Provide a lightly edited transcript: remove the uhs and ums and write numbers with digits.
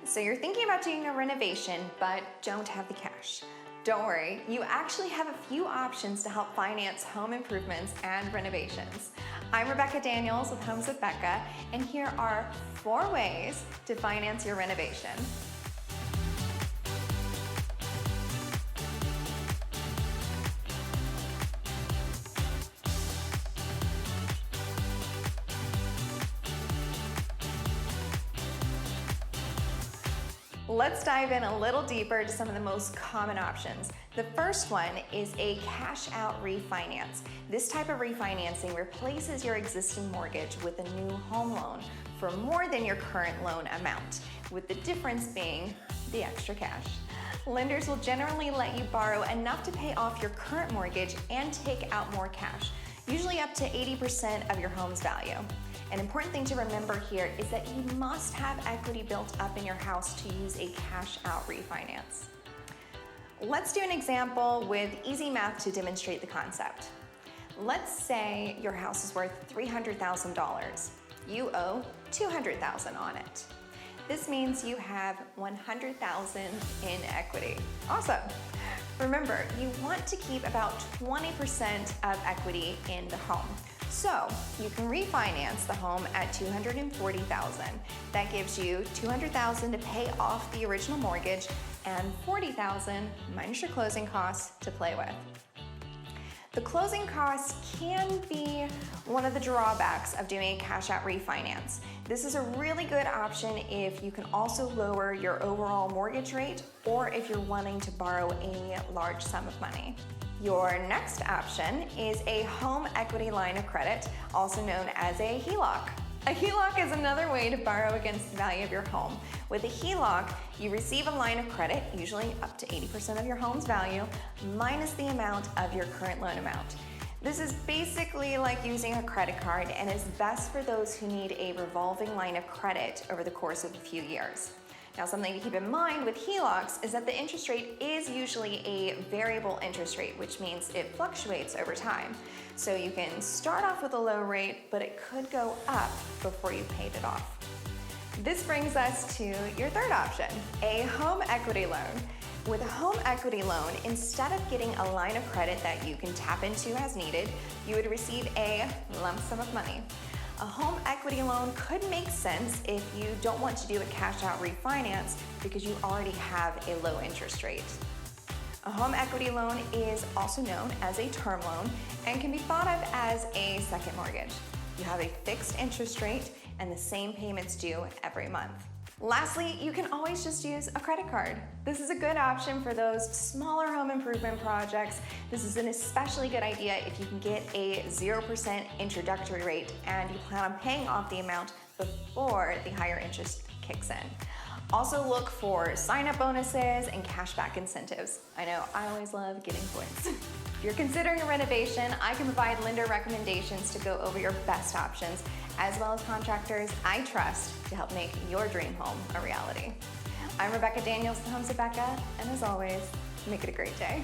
So you're thinking about doing a renovation, but don't have the cash. Don't worry, you actually have a few options to help finance home improvements and renovations. I'm Rebecca Daniels with Homes with Becca, and here are 4 ways to finance your renovation. Let's dive in a little deeper to some of the most common options. The first one is a cash out refinance. This type of refinancing replaces your existing mortgage with a new home loan for more than your current loan amount, with the difference being the extra cash. Lenders will generally let you borrow enough to pay off your current mortgage and take out more cash, usually up to 80% of your home's value. An important thing to remember here is that you must have equity built up in your house to use a cash out refinance. Let's do an example with easy math to demonstrate the concept. Let's say your house is worth $300,000. You owe $200,000 on it. This means you have $100,000 in equity. Awesome. Remember, you want to keep about 20% of equity in the home. So you can refinance the home at $240,000. That gives you $200,000 to pay off the original mortgage and $40,000 minus your closing costs to play with. The closing costs can be one of the drawbacks of doing a cash out refinance. This is a really good option if you can also lower your overall mortgage rate or if you're wanting to borrow a large sum of money. Your next option is a home equity line of credit, also known as a HELOC. A HELOC is another way to borrow against the value of your home. With a HELOC, you receive a line of credit, usually up to 80% of your home's value, minus the amount of your current loan amount. This is basically like using a credit card and is best for those who need a revolving line of credit over the course of a few years. Now, something to keep in mind with HELOCs is that the interest rate is usually a variable interest rate, which means it fluctuates over time. So you can start off with a low rate, but it could go up before you paid it off. This brings us to your third option, a home equity loan. With a home equity loan, instead of getting a line of credit that you can tap into as needed, you would receive a lump sum of money. A home equity loan could make sense if you don't want to do a cash out refinance because you already have a low interest rate. A home equity loan is also known as a term loan and can be thought of as a second mortgage. You have a fixed interest rate and the same payments due every month. Lastly, you can always just use a credit card. This is a good option for those smaller home improvement projects. This is an especially good idea if you can get a 0% introductory rate and you plan on paying off the amount before the higher interest kicks in. Also look for sign-up bonuses and cashback incentives. I know, I always love getting points. If you're considering a renovation, I can provide lender recommendations to go over your best options, as well as contractors I trust to help make your dream home a reality. I'm Rebecca Daniels with Homes with Becca, and as always, make it a great day.